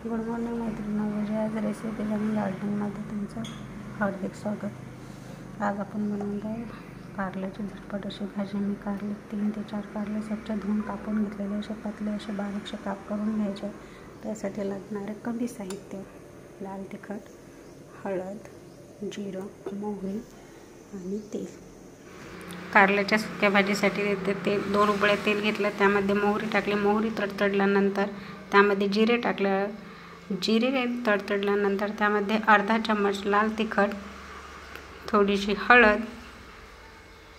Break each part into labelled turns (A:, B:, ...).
A: Good morning मैत्रिणी, Vijaya's recipe आणि गार्डनिंगमध्ये तुमचं हार्दिक स्वागत। आज आपण बनवणार आहे कारल्याची झटपट अशी भाजी। मी कारले 3 ते 4 कारले स्वच्छ धुवून कापून घेतलेले, असे पतले असे बारीकसे काप करून घ्यायचे। त्यासाठी लागणारे कमी साहित्य: लाल तिखट, हळद, जिरं, मोहरी आणि तेल। कारल्याच्या सुक्या भाजीसाठी ते 2 उकळे तेल घेतलं, त्यामध्ये मोहरी टाकली। मोहरी तडतडल्यानंतर त्यामध्ये जिरे टाकले। जिरे तडतडल्यानंतर त्यामध्ये अर्धा चम्मच लाल तिखट, थोडीशी हळद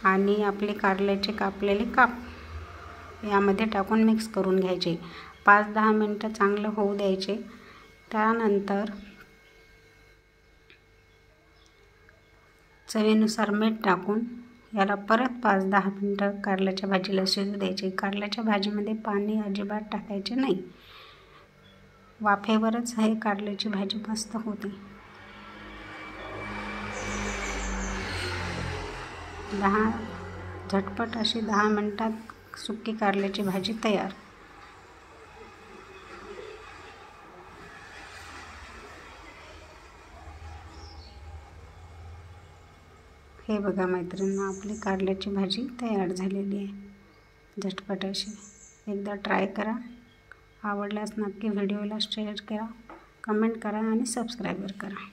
A: आणि आपले कारल्याचे कापलेले काप यामध्ये टाकून मिक्स करून घ्यायचे। 5-10 मिनिटं चांगलं होऊ द्यायचे। त्यानंतर चवीनुसार मीठ टाकून याला परत 5-10 मिनिटं कारल्याच्या भाजीला शिजू द्यायचे। कारल्याच्या भाजीमध्ये पाणी अजिबात टाकायचे नाही, वाफेवरच हे कारल्याची भाजी मस्त होते। झटपट अशी 10 मिनिटात सुकी कारल्याची भाजी तयार। हे बघा मैत्रिणींनो, आपली कारल्याची भाजी तयार झालेली आहे झटपट अशी। एकदा ट्राय करा। आवडल्यास नक्की व्हिडिओला शेअर करा, कमेंट करा आणि सबस्क्राईब करा।